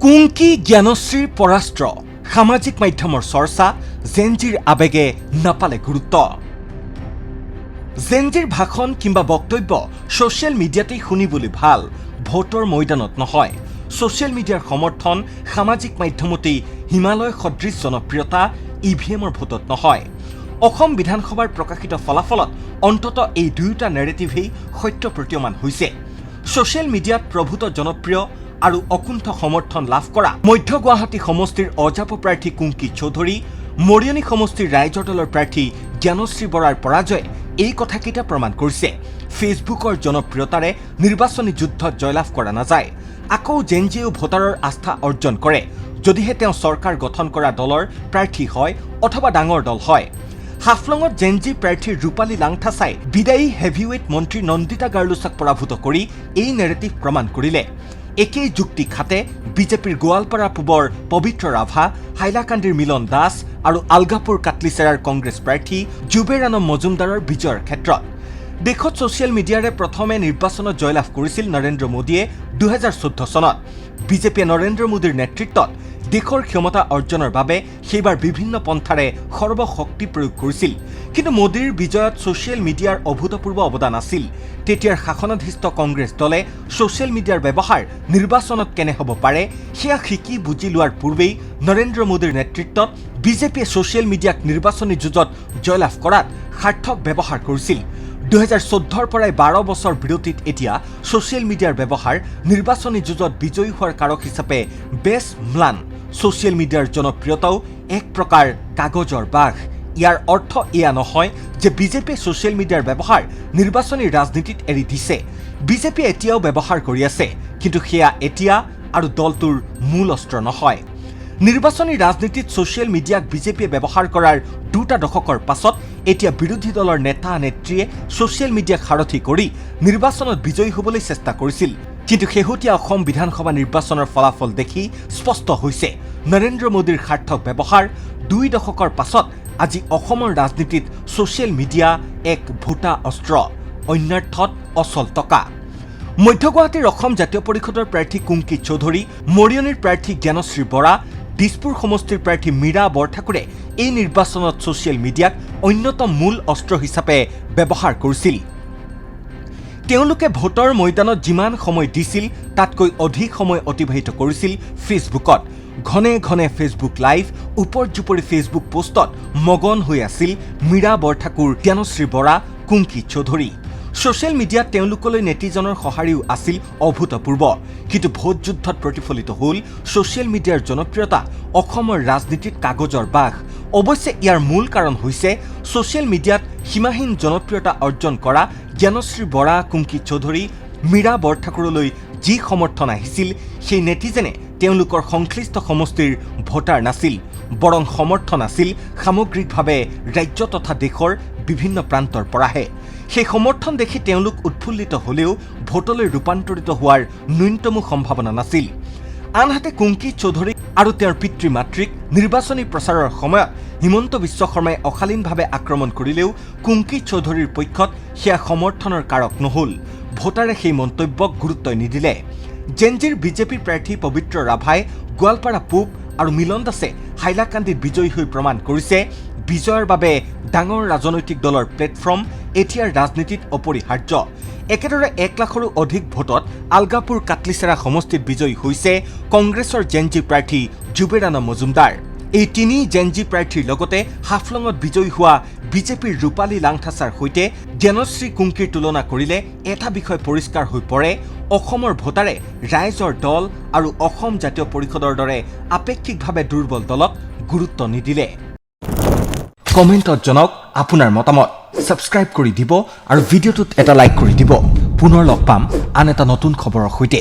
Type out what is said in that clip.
কুংকি জ্ঞানশ্ৰীৰ পৰাস্ত্ৰ সামাজিক মাধ্যমৰ চৰ্চা জেনজিৰ আবেগে নাপালে গুৰুত্ব জেনজিৰ ভাষণ কিংবা বক্তব্য সোশ্যাল মিডিয়াতেই শুনিবলৈ ভাল ভোটৰ ময়দানত নহয় সোশ্যাল মিডিয়াৰ সমৰ্থন সামাজিক মাধ্যমতেই হিমালয় সদৃশ জনপ্ৰিয়তা ইভিএমৰ ভোটত নহয় অসম বিধানসভাৰ প্ৰকাশিত ফলাফলত অন্তত এই দুয়োটা নেৰেটিভেই সত্য প্ৰতীয়মান হৈছে সোশ্যাল মিডিয়াত প্ৰভূত জনপ্ৰিয় আৰু অকুণ্ঠ সমৰ্থন লাভ কৰা মধ্য গুৱাহাটী সমষ্টিৰ অজাপ প্ৰাৰ্থী কুংকি চৌধুৰী মৰিয়নি সমষ্টিৰ ৰাইজৰ দলৰ প্ৰাৰ্থী জ্ঞানশ্ৰী বৰাৰ পৰাজয় এই কথাকেইটা প্ৰমাণ কৰিছে ফেচবুকৰ জনপ্ৰিয়তাৰে নিৰ্বাচনী যুদ্ধত জয়লাভ কৰা নাযায় আকৌ জেনজিও ভোটাৰৰ আস্থা অৰ্জন কৰে যদিহে তেওঁ চৰকাৰ গঠন কৰা দলৰ প্ৰাৰ্থী হয় অথবা ডাঙৰ দল হয় হাফলঙত জেনজি প্ৰাৰ্থী ৰূপালী লাংথাছাই বিদায়ী হেভিৱেইট মন্ত্ৰী নন্দিতা গাৰ্লুছক পৰাভূত কৰি এই নেৰেটিভ প্ৰমাণ কৰিলে একেই যুক্তি খাতে বিজেপিৰ গোৱালপাৰা পূবৰ পবিত্ৰ ৰাভা হাইলাকান্দিৰ মিলন দাস আৰু আলগাপুৰ কাটলিচেৰাৰ কংগ্ৰেছ প্ৰাৰ্থী জুবেৰ আনম মজুমদাৰৰ বিজয়ৰ ক্ষেত্ৰত দেশত সোশ্যাল মিডিয়াৰে প্ৰথমে নিৰ্বাচনত জয়লাভ কৰিছিল নৰেন্দ্ৰ মোদীয়ে 2014 চনত বিজেপিয়ে নৰেন্দ্ৰ মোদীৰ নেতৃত্বত দেশৰ ক্ষমতা অৰ্জনৰ বাবে সেইবাৰ বিভিন্ন পন্থাৰে সৰ্বশক্তি প্ৰয়োগ কৰিছিল কিন্তু মোদীৰ বিজয়ত সোশ্যাল মিডিয়াৰ অভূতপূৰ্ব অৱদান আছিল তেতিয়াৰ শাসনাধীষ্ঠ কংগ্ৰেছ দলে সোশ্যাল মিডিয়াৰ ব্যৱহাৰ নিৰ্বাচনত কেনে হ'ব পাৰে সেয়া শিকি বুজি লোৱাৰ পূৰ্বেই নৰেন্দ্ৰ মোদীৰ নেতৃত্বত বিজেপিয়ে সোশ্যাল মিডিয়াক নিৰ্বাচনী যুঁজত জয়লাভ কৰাত সাৰ্থক ব্যৱহাৰ কৰিছিল 2014 পৰাই 12 বছৰ বিৰতিত এতিয়া সোশ্যাল মিডিয়াৰ ব্যৱহাৰ নিৰ্বাচনী যুঁজত বিজয়ী হোৱাৰ কাৰক হিচাপে বেছ ম্লান সোশ্যাল মিডিয়াৰ জনপ্ৰিয়তাও এক প্ৰকাৰ কাগজৰ বাঘ ইয়াৰ অৰ্থ এয়া নহয় যে বিজেপিয়ে সোশ্যাল মিডিয়াৰ ব্যৱহাৰ নিৰ্বাচনী ৰাজনীতিত এৰি দিছে বিজেপিয়ে এতিয়াও ব্যৱহাৰ কৰি আছে কিন্তু সেয়া এতিয়া আৰু দলটোৰ মূল অস্ত্ৰ নহয় নিৰ্বাচনী ৰাজনীতিত সোশ্যাল মিডিয়াক বিজেপিয়ে ব্যৱহাৰ কৰাৰ দুটা দশকৰ পাছত এতিয়া বিৰোধী দলৰ নেতা নেত্ৰীয়ে সোশ্যাল মিডিয়াক সাৰথি কৰি নিৰ্বাচনত বিজয়ী হ'বলৈ চেষ্টা কৰিছিল কিন্তু শেহতীয়া অসম বিধানসভা নিৰ্বাচনৰ ফলাফল দেখি স্পষ্ট হৈছে নৰেন্দ্ৰ মোদীৰ সাৰ্থক ব্যৱহাৰ দুই দশকৰ পাছত আজি অসমৰ ৰাজনীতিত সোশ্যাল মিডিয়া এক ভোটা অস্ত্ৰ অন্যাৰ্থত অচল টকা মধ্য গুৱাহাটীৰ অসম জাতীয় পৰিষদৰ প্ৰাৰ্থী কুংকি চৌধুৰী মৰিয়নিৰ প্ৰাৰ্থী জ্ঞানশ্ৰী বৰা দিছপুৰ সমষ্টিৰ প্ৰাৰ্থী মীৰা বৰঠাকুৰে এই নিৰ্বাচনত সোশ্যাল মিডিয়াক অন্যতম মূল অস্ত্ৰ হিচাপে ব্যৱহাৰ কৰিছিল তেওঁলোকে ভোটৰ ময়দানত যিমান সময় দিছিল তাতকৈ অধিক সময় অতিবাহিত কৰিছিল ফেচবুকত ঘনে ঘনে ফেচবুক লাইভ উপৰজুপৰি ফেচবুক পোষ্টত মগন হৈ আছিল মীৰা বৰঠাকুৰ জ্ঞানশ্ৰী বৰা কুংকি চৌধুৰী সোশ্যাল মিডিয়াত তেওঁলোকলৈ নেটিজনৰ সঁহাৰিও আছিল অভূতপূৰ্ব কিন্তু ভোট যুদ্ধত প্ৰতিফলিত হ'ল সোশ্যাল মিডিয়াৰ জনপ্ৰিয়তা অসমৰ ৰাজনীতিত কাগজৰ বাঘ অৱশ্যে ইয়াৰ মূল কাৰণ হৈছে সোশ্যাল মিডিয়াত সীমাহীন জনপ্ৰিয়তা অৰ্জন কৰা জ্ঞানশ্ৰী বৰা কুংকি চৌধুৰী মীৰা বৰঠাকুৰলৈ যি সমৰ্থন আহিছিল সেই নেটিজেনে তেওঁলোকৰ সংশ্লিষ্ট সমষ্টিৰ ভোটাৰ নাছিল বৰং সমৰ্থন আছিল সামগ্ৰিকভাৱে ৰাজ্য তথা দেশৰ বিভিন্ন প্ৰান্তৰ পৰাহে সেই সমৰ্থন দেখি তেওঁলোক উৎফুল্লিত হ'লেও ভোটলৈ ৰূপান্তৰিত হোৱাৰ ন্যূনতম সম্ভাৱনা নাছিল আনহাতে কুংকি চৌধুৰী আৰু তেওঁৰ পিতৃ মাতৃক নিৰ্বাচনী প্ৰচাৰৰ সময়ত হিমন্ত বিশ্ব শৰ্মাই অশালীনভাৱে আক্ৰমণ কৰিলেও কুংকি চৌধুৰীৰ পক্ষত সেয়া সমৰ্থনৰ কাৰক নহল ভোটাৰে সেই মন্তব্যক গুৰুত্ব নিদিলে জেনজিৰ বিজেপিৰ প্ৰাৰ্থী পবিত্ৰ ৰাভাই গোৱালপাৰা পূব আৰু মিলন দাসে হাইলাকান্দিত বিজয়ী হৈ প্ৰমাণ কৰিছে বিজয়ৰ বাবে ডাঙৰ ৰাজনৈতিক দলৰ প্লেটফৰ্ম এতিয়াৰ ৰাজনীতিত অপৰিহাৰ্য একেদৰে 1 লাখৰো অধিক ভোটত আলগাপুৰ কাটলিচেৰা সমষ্টিত বিজয়ী হৈছে কংগ্ৰেছৰ জেনজি প্ৰাৰ্থী জুবেৰ আনম মজুমদাৰ এই তিনি জেনজি প্ৰাৰ্থীৰ লগতে হাফলঙত বিজয়ী হোৱা বিজেপিৰ ৰূপালী লাংথাছাৰ সৈতে জ্ঞানশ্ৰী কুংকিৰ তুলনা কৰিলে এটা বিষয় পৰিষ্কাৰ হৈ পৰে অসমৰ ভোটাৰে ৰাইজৰ দল আৰু অসম জাতীয় পৰিষদৰ দৰে আপেক্ষিকভাৱে দুৰ্বল দলক গুৰুত্ব নিদিলে কমেণ্টত জনাওক আপোনাৰ মতামত সাবস্ক্ৰাইব কৰি দিব আৰু ভিডিঅ'টোত এটা লাইক কৰি দিব পুনৰ লগ পাম আন এটা নতুন খবৰৰ সৈতে